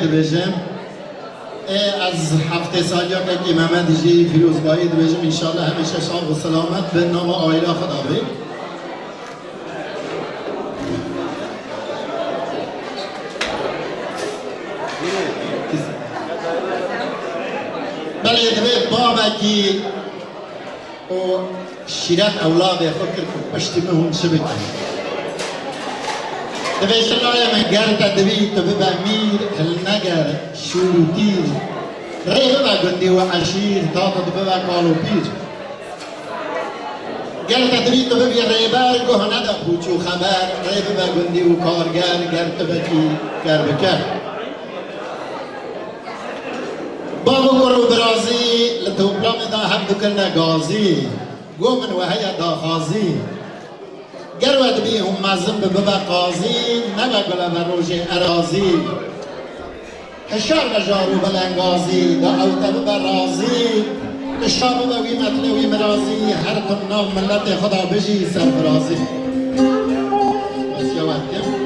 دبیجم از هفته سالیا که محمد جی فیروزبایی دبیجم انشالله همیشه شاد و سلامت به نام آیلا خدا بی بله دبی بابکی و شیرت اولاد خود کرد پشتی مهون شبکه دبی شلای من گرد دبی تو ببا میر النگر شروطیر ری ببا گندی و عشیر تا تو ببا کالو پیر گرد دبی تو ببی ریبر گه ندا پوچو خبر ری ببا گندی و کارگر گرد بکی گر بکر بابو کرو برازی لطوبلا دا هم دکرنا گازی گومن و هیا دا خازی گرود بی هم مزم به ببا قاضی نبا گلا و روژ ارازی هشار و جارو بلنگازی دا اوتا ببا رازی نشابو بوی مطلوی مرازی هر تن نام ملت خدا بجی سرفرازی بس یواد کم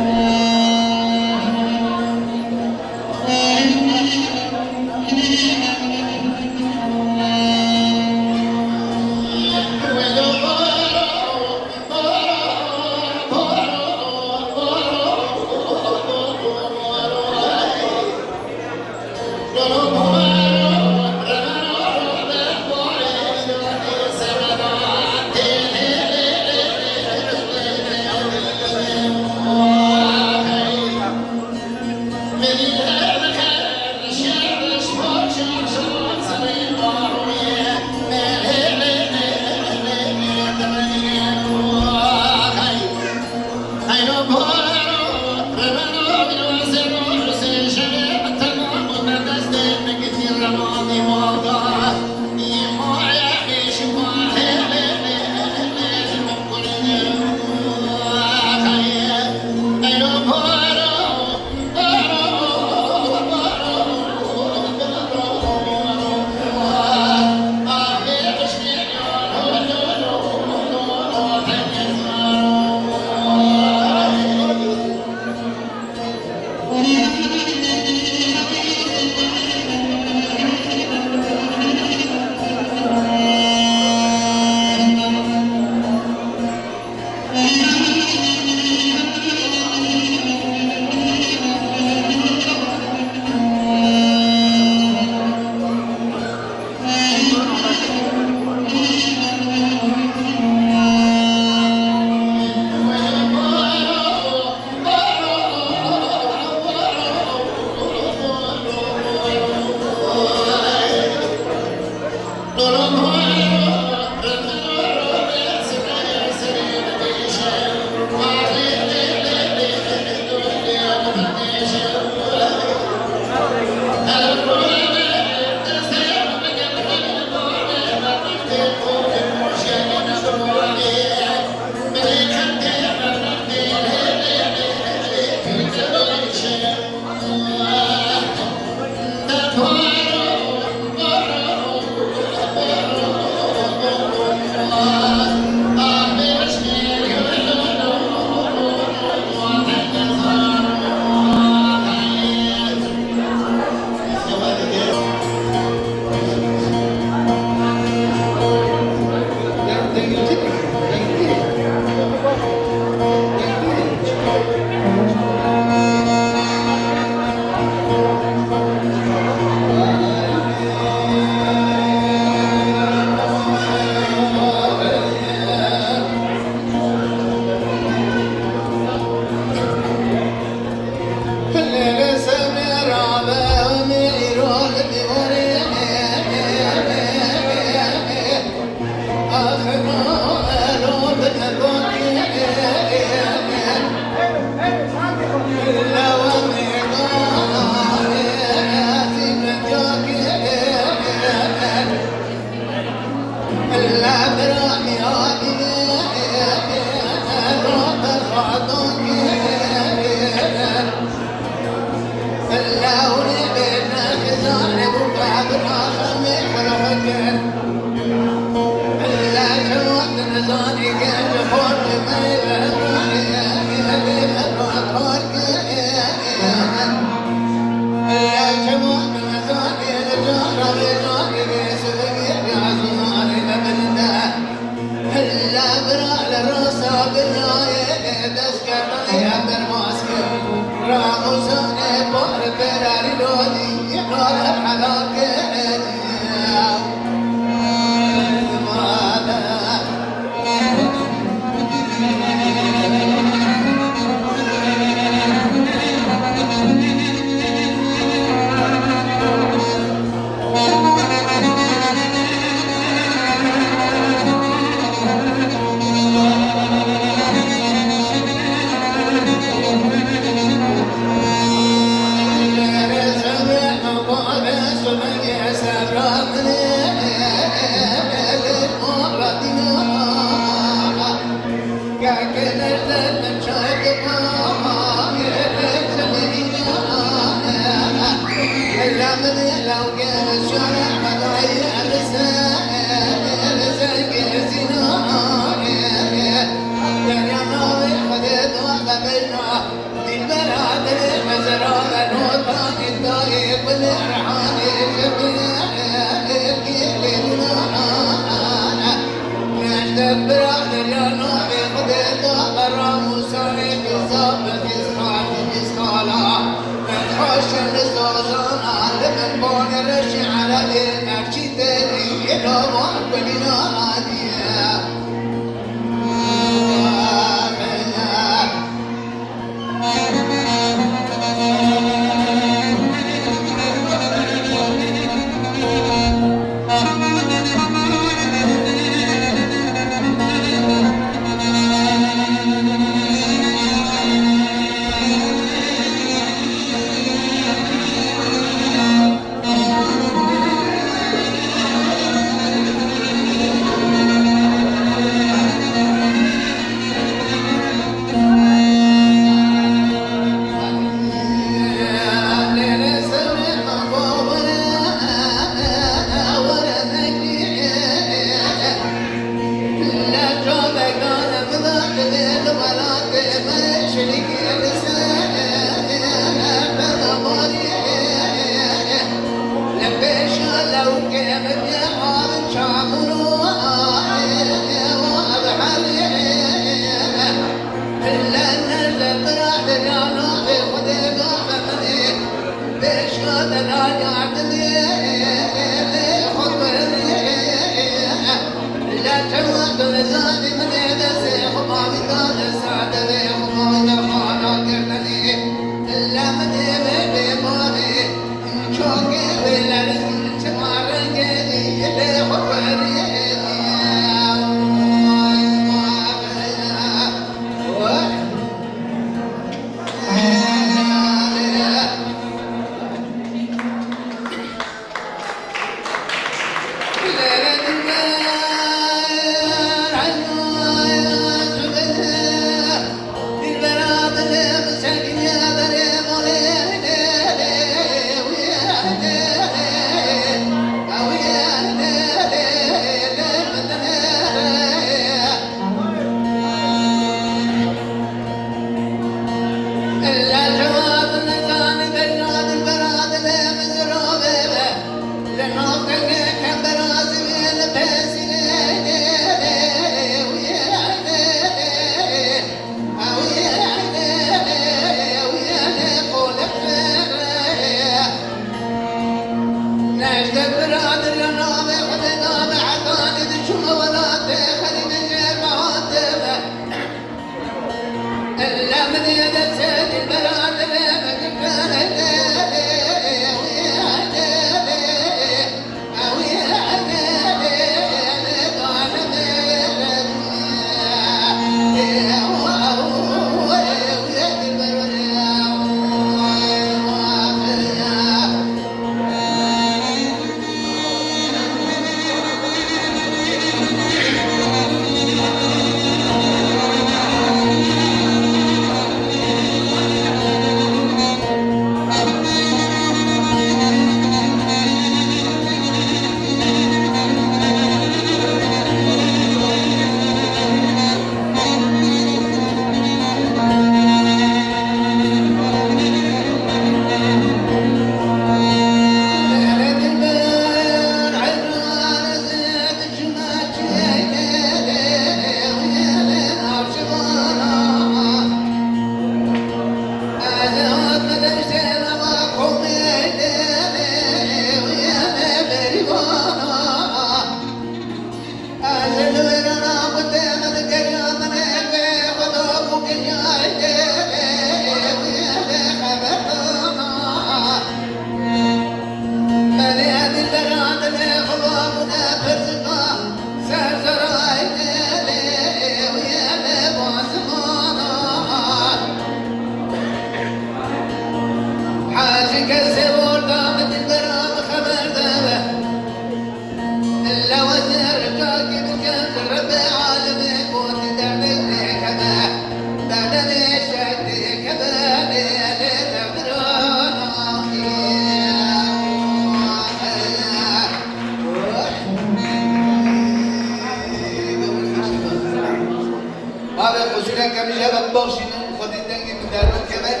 قصيرا كم جاب بخشين خدي دنگي بدارنا كمان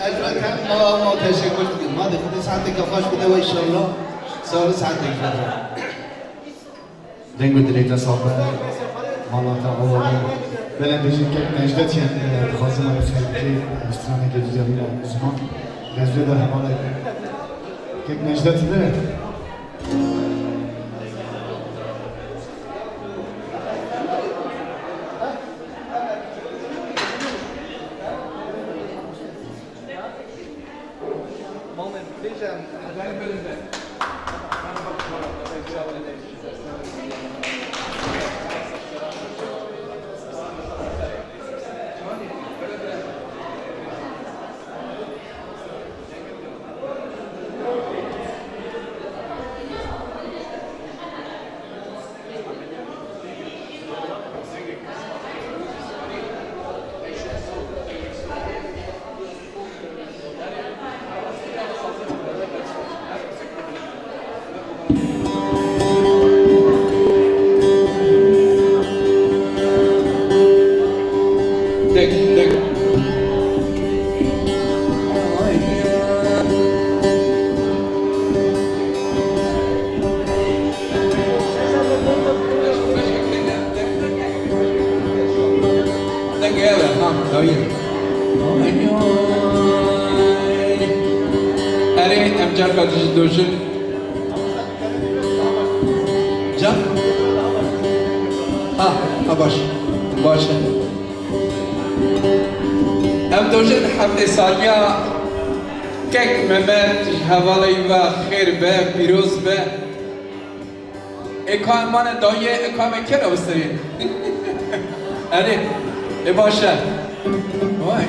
أجمل كم ما تشكر ما ده خدي ساعتك كفاش بده إن شاء الله سال ساعتك دنگو دليتا صابر مالاتا أولي بلن بجيك نجدت يعني خاصة ما يخلي استراني جزيرة زمان نجدت ده همالا كيف نجدت ده دوشن جا باش ام دوشن حفظ سالیا کک ممت حوالی و خیر به پیروز به اکان من دایه اکان کرا بسترین اره باشه وای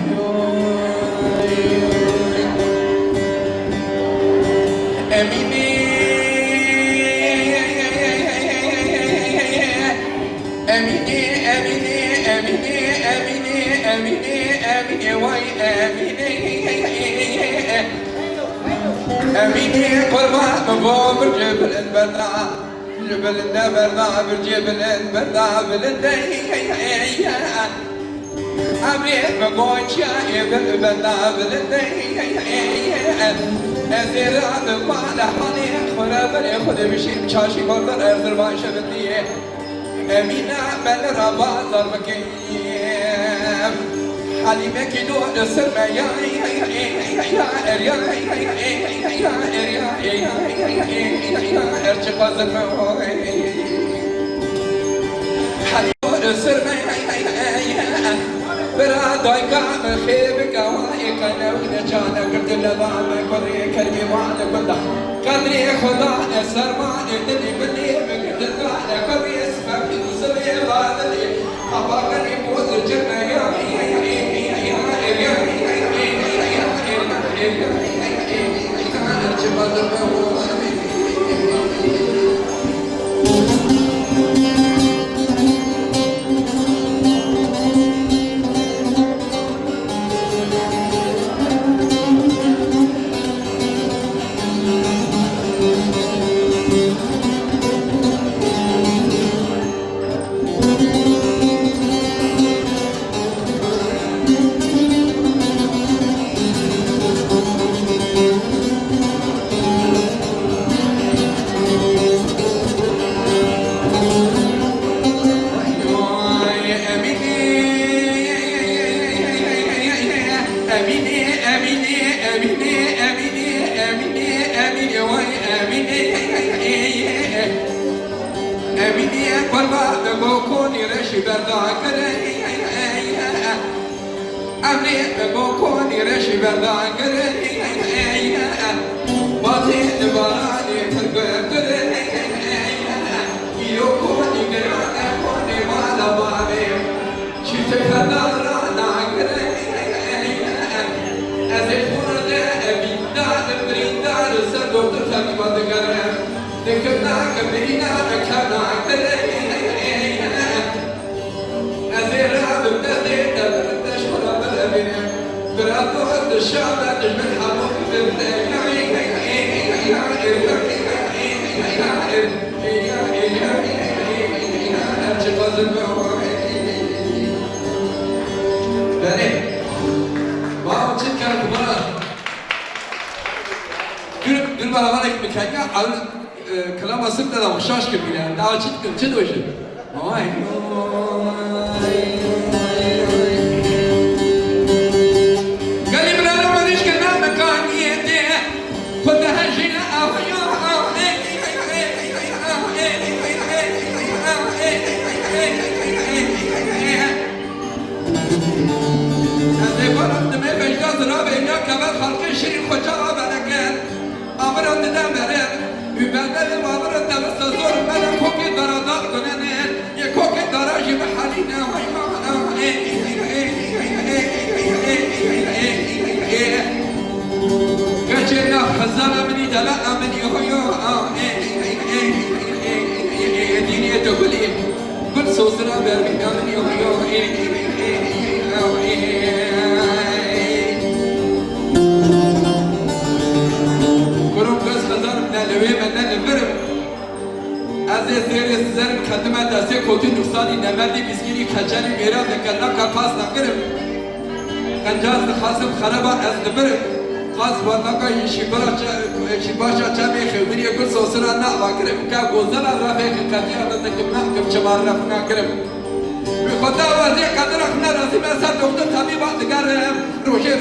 امینی امینی امینی امینی امینی امینی امینی وای امینی امینی قربان مبابر جبل البردا جبل النبردا برجبل البردا بالدي أبريد مقوشا يبل البردا بالدي أزير عن المال حالي خرابر يخد بشي بشاشي بردر أرزر باشا بديه أمينة من ربا ضربكي حليمة كدو السرمة يا ارتقى الزرمة حليمة السرمة برا دايكا مخيبك وايك انا ونجانا قلت لبعض كوري كلمي وانا كلها قدري خدا السرمان يدني مني قلت لبعض كوري اسمك وسوي غادري اباكني بوز الجنة يا على كلام أصبت هذا وشاش كبيرة دعوة شد كم شد وشد قال لي بلا ما ليش كنا مكان يدي خدها جينا هذا فرد ما بيجاز رابع إنك كمان خلق شيء خجارة بلكن أمر الندم برد يبدل وامر الدرس زور ملك كوكي درادار كننين يكوكي دراجي بحالينا كجينا خزانة مني دلع مني هيو ديني تقولي كل سوسنا برمينا مني هيو كروم بس خزانة من الوي من الفرم از زیر زرم خدمه دسته کوتی نقصانی نمردی بسکینی خجری میرا دکلم که پاس نکرم انجاز خاصم خرابا از دبرم خاص وانکا شیباشا چمی خیبری کل سوسنا نعوا کرم که گوزنا رفیق قدی آنه تکم نحکم چمار رفنا کرم بخدا وزی قدر اخنا رسی مثل دکتر طبیبات گرم روشی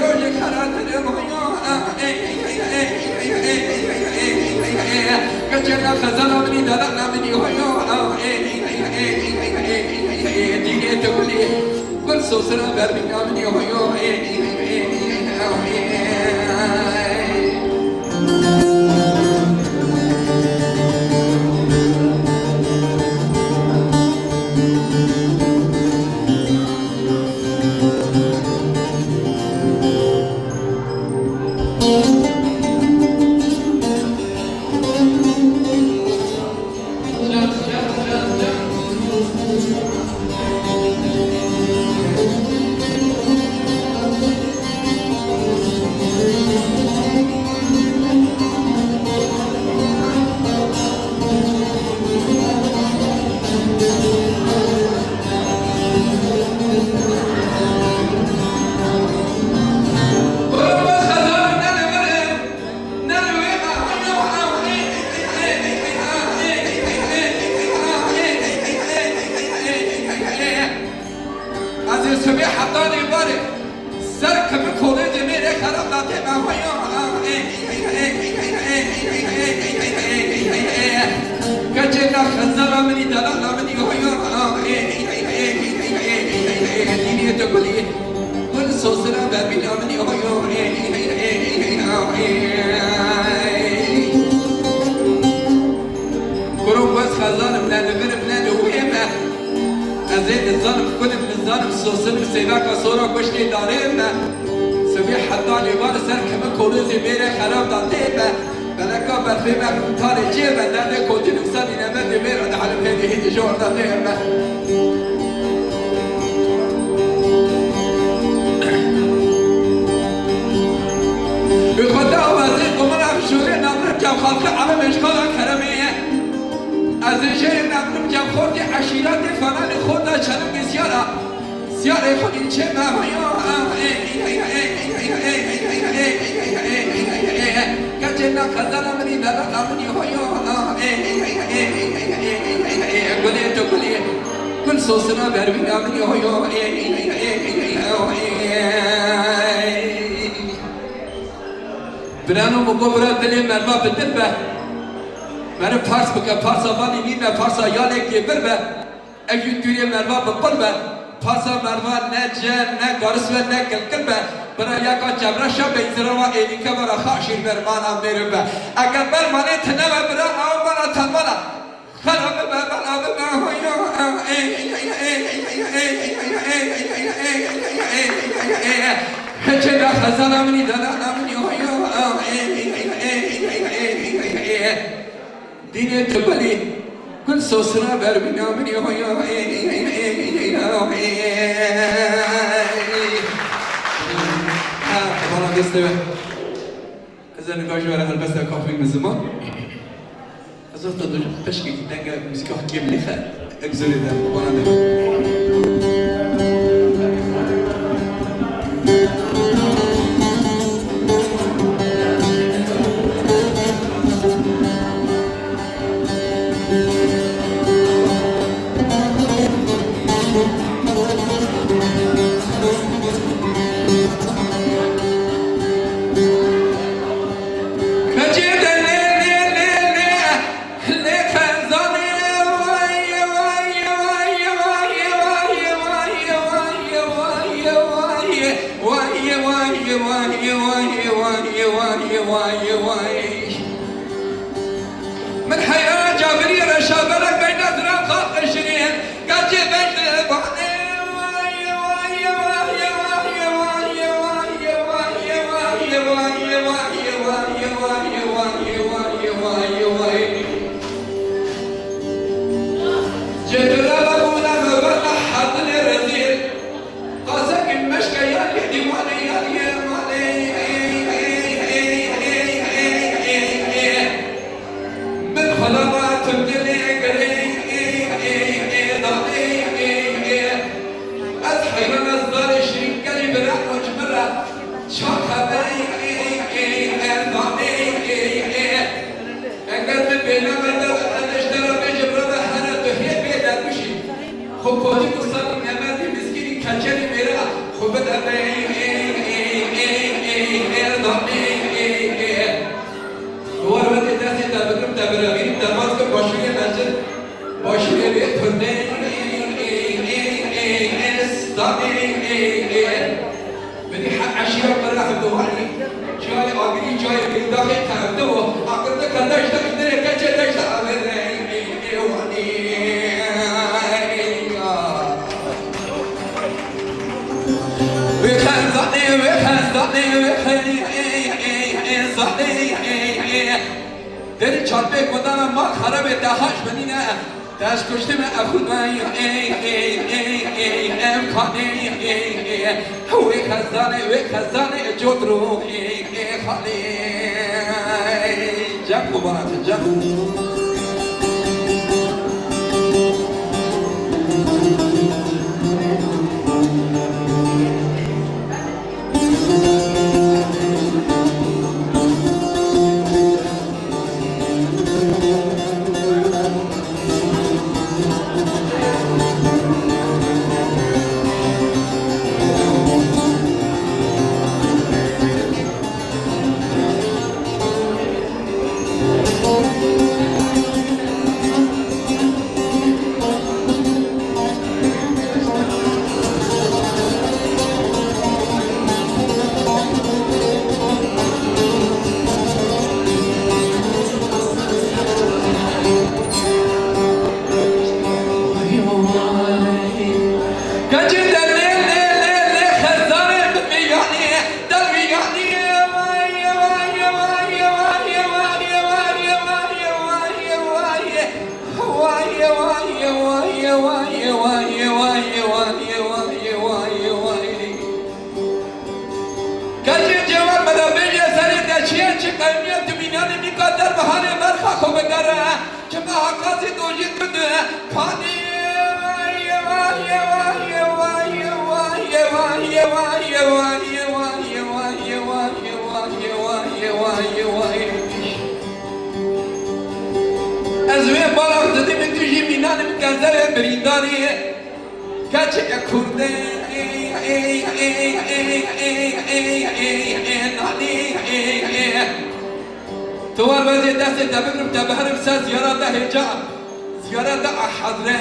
خراترم كجنا خزانة مني دلعنا مني هيو ديني تقولي كل سوسنا برمينا مني هيو كل سوسنا برمينا مني هيو برانو مقبرة دلی مروا بدربه من پارس بکن پارسا وانی نیمه پارسا یالک یه بربه اگه توی مروا بقلبه پارسا مروا نه جن نه گارس و نه کلکلبه برای یکا جبره شب ایزروا ایلیکه برا خاشیر برمانا میربه اگر برمانه تنوه برا آو برا تنوانا خراب برا برا هجنا خزانا مني دلانا مني ديني تبلي كل سوسنا بربنا مني طبعا دستوه إذا نقاش ولا هالبسة كافي من زمان أزرت تدرج بشكي دنجا مسكوا حكيم لي خال أجزري ده وانا ده واي واي من حياة جابري رشابلك بين أذرام خلق شرين قد جبت بعدي واي واي واي واي واي واي واي واي واي واي واي واي واي واي جدر أبونا مبلح حضن رزيل قاسك المشكى يالي ديواني يالي مالي من خلوات تبدلي قري ضعي أضحي من الظل شريك قلي برا وجبرا شاخة بي ضعي أقدم بينا مدر أنشترى بجبرا بحنا تهي بيدا بشي خبوتي قصاني نمادي مسكيني كجري ميرا خبت أبي ضعي ورد داسي تبكم تبرغين تماسك باشوية نجد باشوية بيت هندي استاني بدي حق عشيرة قرح الدواني جاي آقري جاي بيداخي تهبدو آقرد كنداش تقدر كجي داش تقبر دل چارپه کدام ما خراب دهاش بنینه دست کشته من اخود من امکانی وی خزانه جود رو خالی جنگو برات جنگو ازوی بالا دادی من توی مینان مکانزر برینداری کچه کرده تو وارد دست دبرم تبهرم سر زیارت هجاب زیارت حضره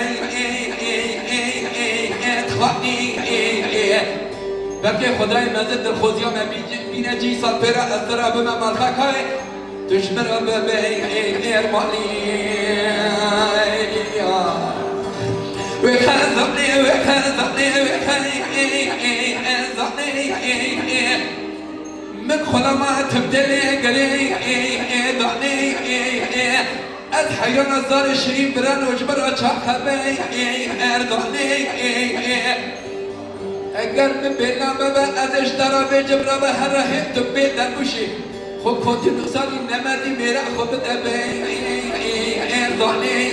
اتخانی بلکه خدای مزد در خوزیا من بینه جی سال پیرا از دراب من مرخک های دشمن را به ارمانی وخزني من خلما تبدلي قلي ضعني أضحي نظر الشريف بران وجبر أشاخبي أرضعني أقرب بينا بابا أزشترى بجبر بهره تبي دنبوشي خب كنت نصاري نمدي ميرا خب دبي أرضعني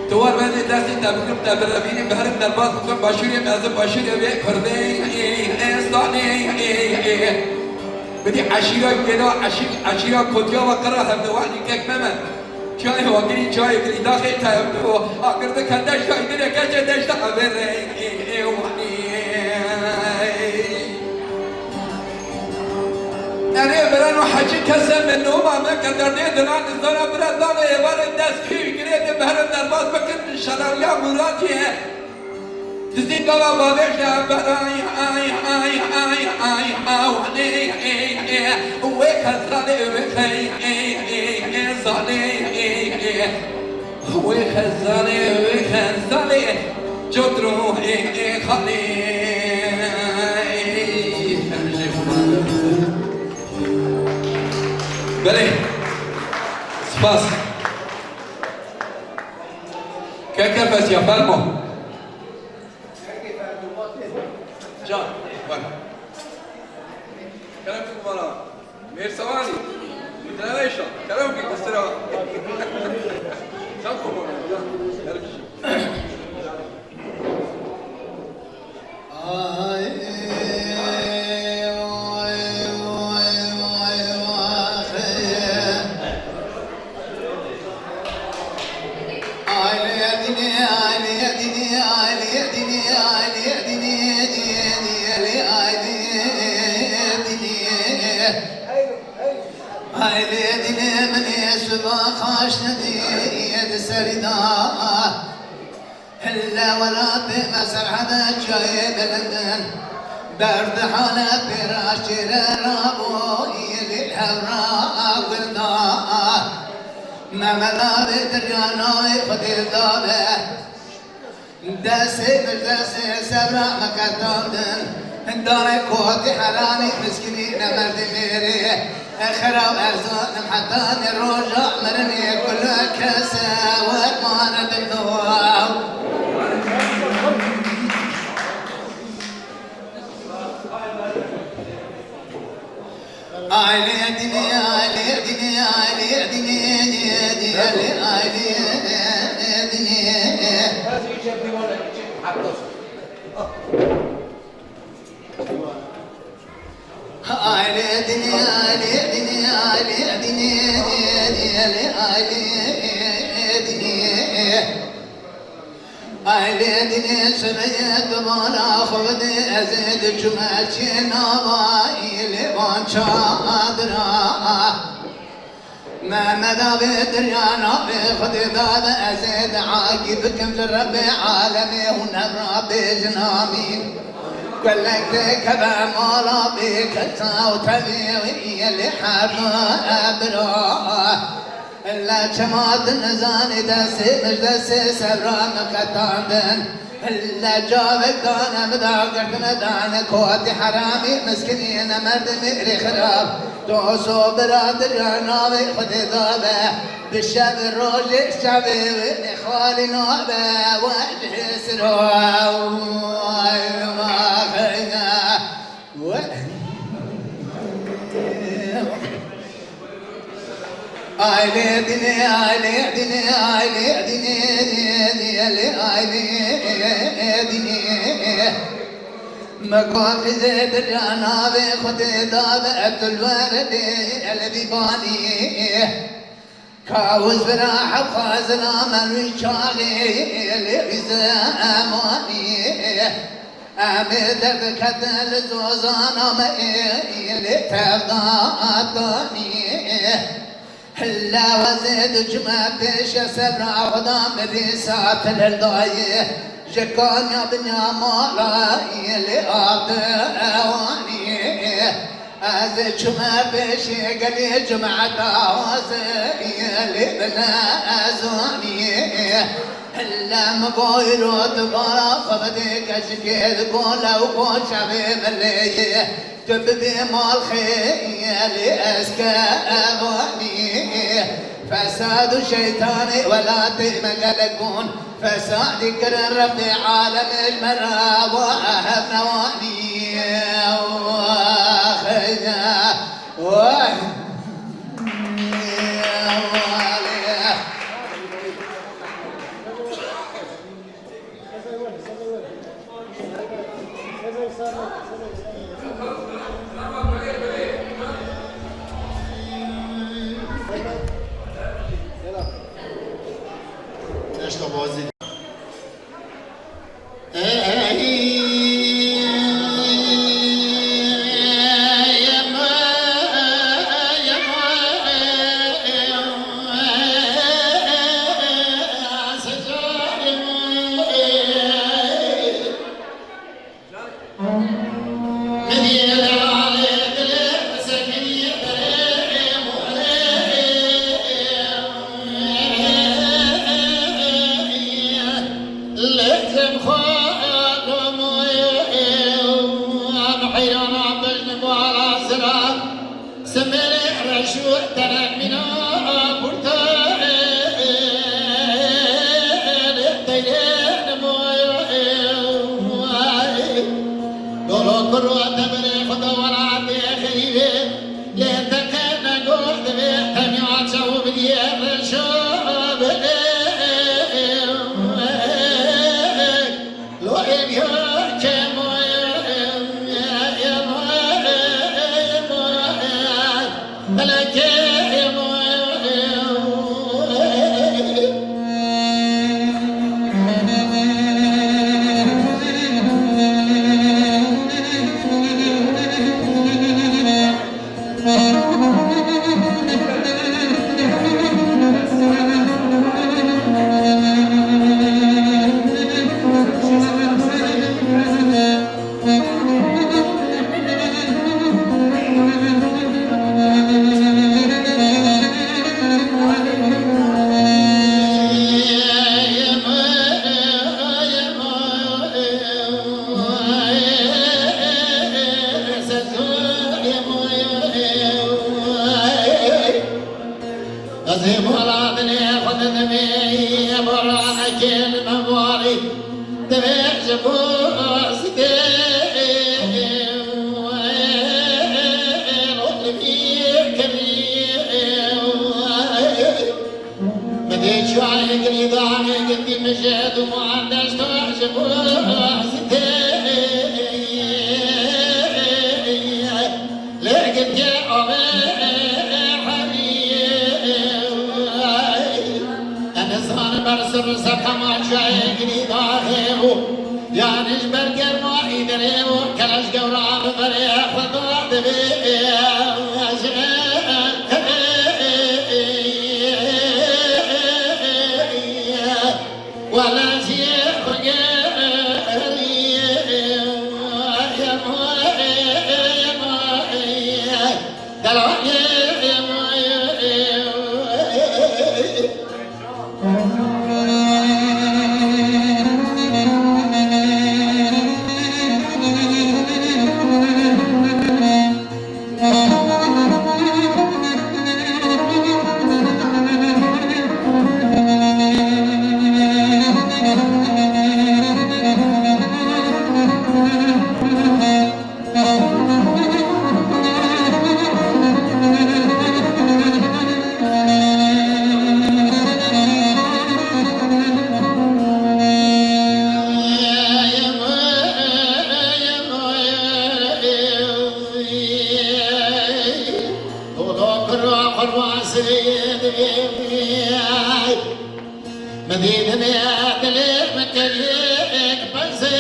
توار بدي دستی تبرم تبرمینی بهرم در باز کن باشوری مزه باشوری به کرده استانی بدی عشیرا گدا عشیرا کتیا و قرا هم دوانی کک ممن چای واگری چای گری داخل تاب دو آخر ده کندش تا ایده کجا دشت خبر وانی أنا برانو حاجي كسر من نوم أما كدرني دلان الزنا برادان يبار الدست كي يقرأ بهرم درباز بكر شرار يا مراتي تزيد بابا بابش يا براي آي وحدي خزاني وخي وخزاني وخزاني جدرو خلي بله سپاس كيف يا فرمو جان كلامكم ورا مير ثواني متناويشة كلامك بسرعة كلامكم ورا هلا ولا بمسر حدا جاي بلندن برد حالة براشر رابوي للحراء والدار ما ملا بدريانا خدي الدابة داسي سبرا مكتامدن داري كوتي حرامي مسكينين مرد ميري خراب ارزاق حتى الرجع مرمي كل كسا وما ندلوه علي دني علي دني علي دني علي دني علي دني علي دني علي دني علي دني سبيت بنا خذ ازيد جمعتي نباي لبان شادرا ما مدى بدريانا بخذ داد ازيد عاقبكم للرب عالمي ونرى بجنامي كلك كذا مالا بك وتبي اللي حبابرا لا جماد النزاني داسي مش داسي سرا مكتاندن لا جابك دانا مداقرتنا دانا كواتي حرامي مسكينين مرد مئري خراب دوسو برادر ناوي خدي ضابه بالشاب الروجي الشعبي واخوالي نوبه وجه سروا ما خينا علي دني علي دني علي دني علي دني مكان زيد الجانا بخد داب عبد الورد البيباني كاوز براح وخازنا من شاغي الزماني أمد بكدل زوزانا مئي تفضاني هلا وزيد جمع بيش سبرا غضام بيسات الهداية جكان يا بنيا مولاي اللي أعطاني أزيد جمع بيش قلي جمع دعوزي اللي بنا أزوني هلا مبوي رود بارا فبديك أشكيد قولا وقول شبيب اللي تبدي مال خيالي أسكابوني فساد شيطاني ولا تمقلقون فساد كرر ربي عالم المرى وأهب نواني وخيا نشتا بازی كرو تبري خدا ولا تخيبه لتكنا قد بيتم يعشوا بديار شوب لو يبيك ملك أزيب ولا دنيا خد دمي برانا كلمة باري دمي جبوس مديت شو عليك رضاني قدي مشيت وما عندش تعجبوس لقيت يا برسر سكما شايقني داخله يعني جبرقر ما يدريو كلاش قورا ببريح وضعد ولا شيء مدينة مياد المكليك بزيم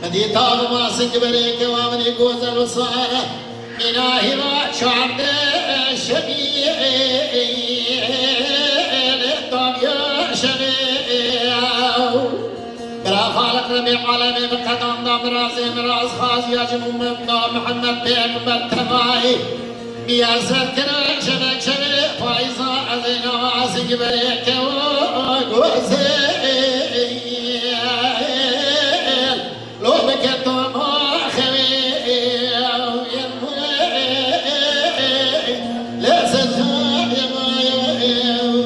مدينة طالما سكبريك ومن قوز الوصارة إلهي ما شعب الشبيع للطب يا شبيع برا خالق ربيع عالمي بقدم دام رازي مراز خاز يا جموم ابنا محمد بيغمبر تباي ميازد كرك شبك شبك فايزا عزينا واسق بريك وقوزي لو بكتو ما خوي لا سزاد يا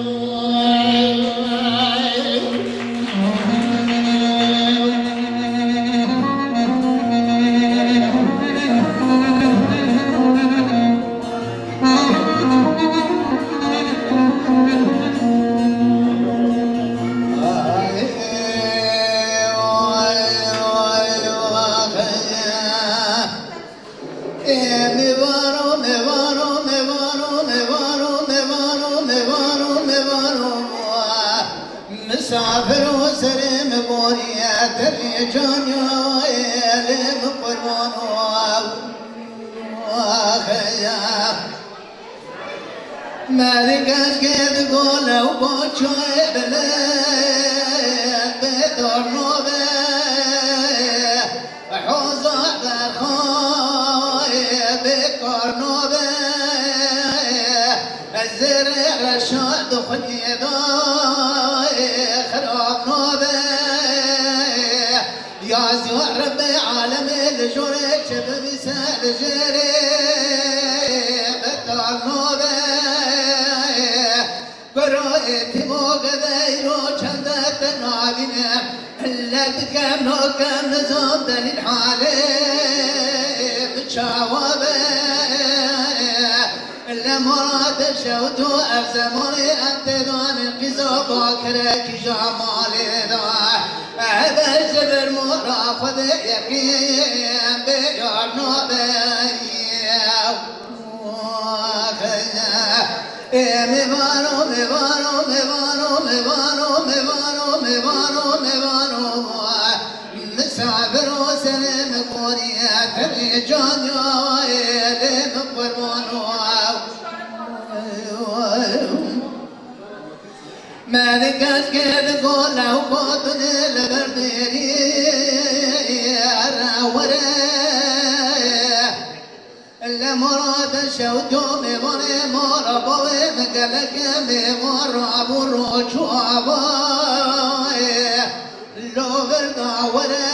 مسافر وسرم بوريات الرجال يا قربان واخيا ما رقاش كيف قولوا بوشوي بلاد بدور نوبه حوزة بخوي بكرنوبه الزرع رشاد خنيضه خراب نوبه يا زوار ربي عالم الجوري شباب سال جري بطل نوبه قرأت مغذيرو چندت نابینم لدکم نوکم نزم دلیل حاله بچاوابه لمراد شودو افزموني امتدان قزا باكرك جمالي دا هذا الجبر مرافض يقين بيار نوبي مبانو مبانو مبانو مبانو مبانو مبانو مبانو مسافر وسلم قرية الرجال يا مقربانو مالكات كيف قول لو قد البرديري الراوري المراد شوتو مبني مربوي مقلق بمر عبو الروشو عباي لو برداوري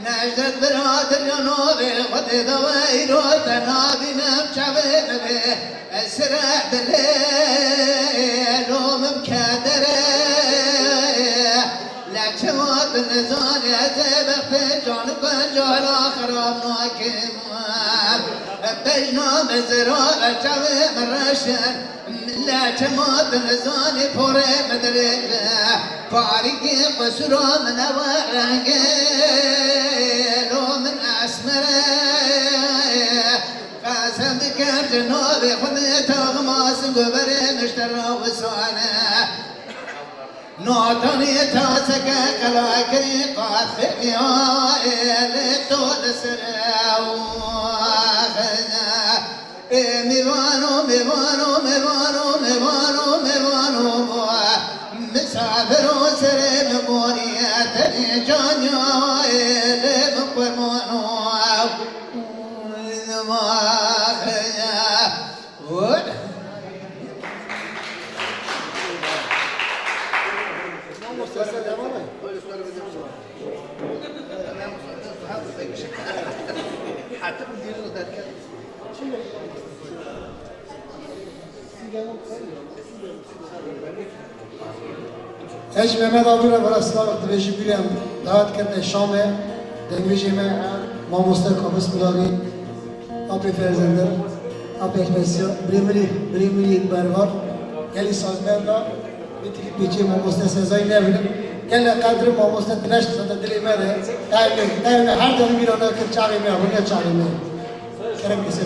نجدت براد الجنوب خد دويرو تنابي نمشبه به اسرع دليل ومكادره لا تموت النزال يتبخ في جانب جال آخر ابناكم بجنا مزرعة شوي مرشن لا تموت النزال فوري مدرسة فارقي قسرة من ورقي ومن أسمره قاسم بكم جنوبي خذ تغماس قبري مشترى وسوانا نوطني تاسك كلاكري قاثمي اللي طول سراو ميوانو ميوانو ميوانو ميوانو ميوانو مسافر وسري ممونيات جانيو اللي مقرمونو اج محمد آبور برای سلام دویجی بیرم دعوت کردن شامه دویجی من ما مستقامس بلاگی آبی فرزندر آبی اکمسیا بریمری برور گلی سازمان دا بیتی بیچی ما مستق سزایی نبینم گلی قدر ما مستق دلش صدا دلی مره دائم هر دل میرانه که چاقی میره ونیا چاقی میره کرم کسی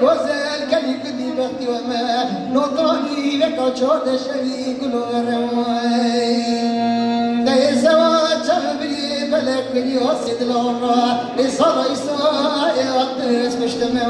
گوزل کلی کدی وقتی و ما نوتانی و کچاد شوی گلوروی ده زواج چمبری بلک بری حسد لامرا ایسا اقدس مشتمه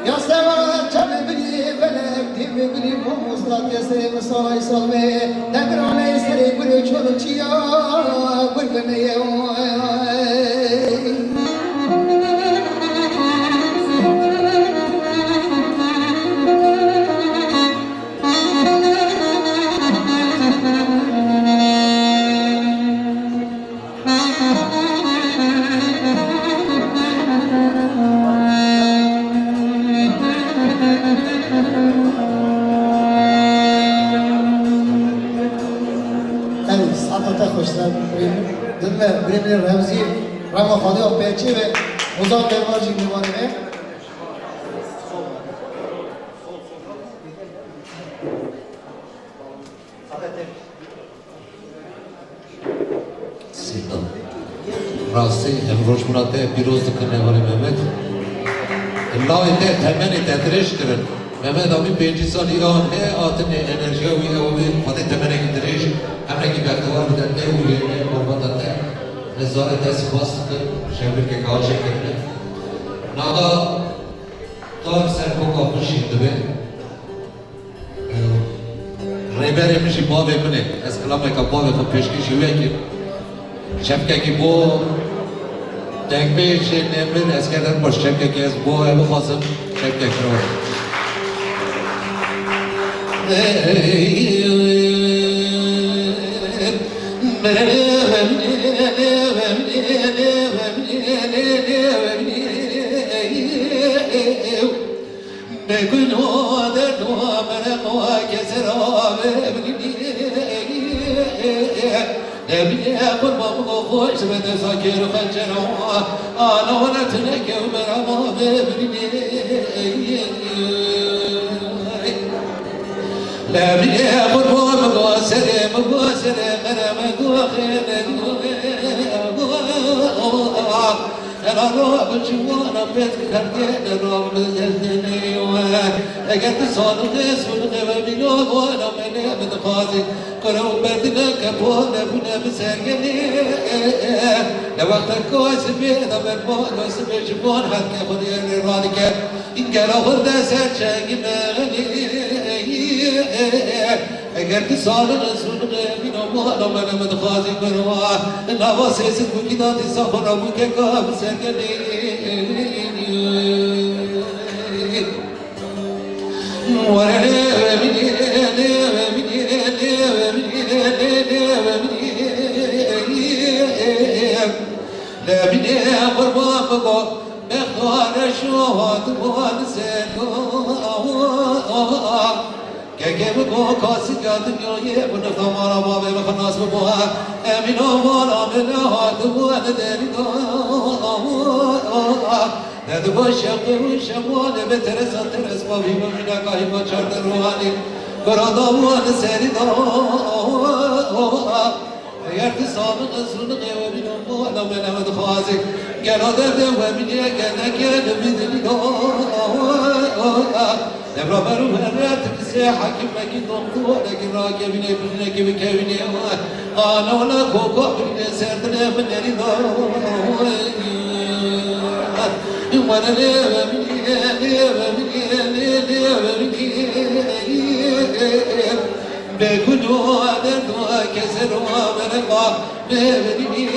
يا سما تبني بلك تبني بمصلات يا سيم صاي صلبي تقرأ يسري كل شغل تيا بركني بریم رمزی رم خاله و پیچه و مزاق درماجی میوانه سیدم راستی امروز مراته پیروز کنه ولی مهمت الله ایده تمنی تدریش کرد مهمت آمی 5 سال ایران ہے آتن انرژی ہوئی ہے وہ بھی خود تمنی کی دریش همه کی بختوار بودن نه اولیه نه قربانت نه نظارت دست خواست کن شبیر که کار شکرده ناغا دار سر کوکا پشید به ریبر میشی باوی کنه از کلامه که باوی خود پیشکی شویه که شبکه که بو دنگبه چه نمرین از کردن باش شبکه که از بو او خواستم شبکه کرو بكل هذا ومرق وكسر ابني قرب مغفوش بتسكر خجروا انا ولتنك ومرما بابني لا بني قرب مغاسر مرما وخير أنا روح بالجوانا بيتك هرقين روح بالزلزلي وقت صالح اسم الغيب بلوغ وانا مني متخاذي كلهم بردنا كبونا بنا بسرقني لوقت الكويس بينا من موت واسم الجبون حتى خذي الرادك إن قالوا خذنا ساتشاقي مغني قد صالح اسم الغيب وانا مني متخاذي كلهم نواسيس بكذات الصخر وكيكا بسرقني لا بدي قربان بخار شوهات وانسان كيف بقى كاسكات اليوم من ثمرة بابي بخناس بقى أمين أمور أمين هاد وانا داري ندبو الشق والشمال بترس ترس بابي بمنا كاي ما شرط روحاني كرادا وانا ساري يرتي صامت أسرنا قيوة من أمور أمين أمد خازك كنا درد ومن يكنا كنا بدني نبرا برو مرات بساحة كما كنت لكن راكبني بنك بكبني أنا ولا كوكو بني سردنا من رضا وانا بكل هذا كسر ومرقا ببني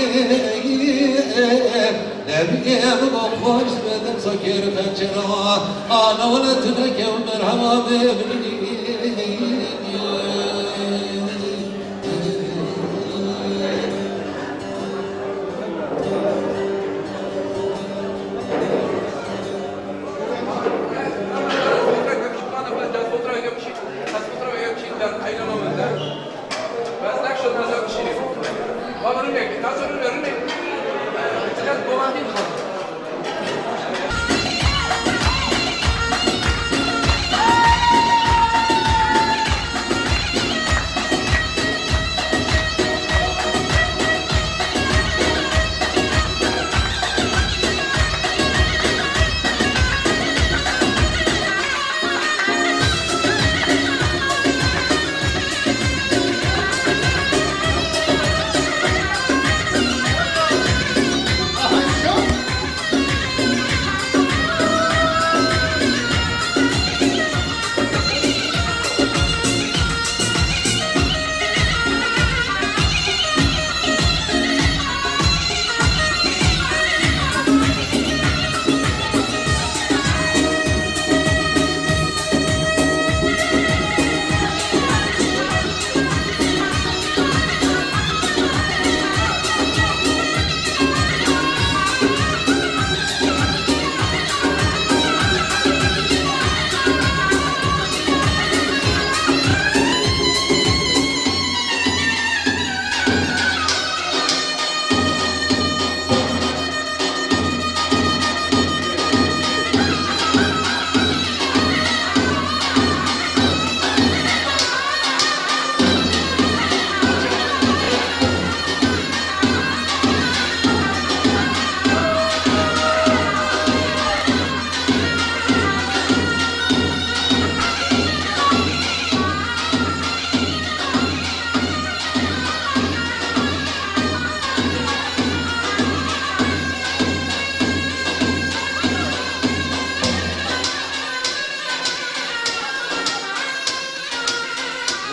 نبي أبغى بدن سكر فجرا أنا ولدتك ومرحبا ببني جان حيلا لو من ذا بس نكشف نازل بشيء والله رميك نازل رميك تكاد بوانين خلاص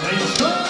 ويشوف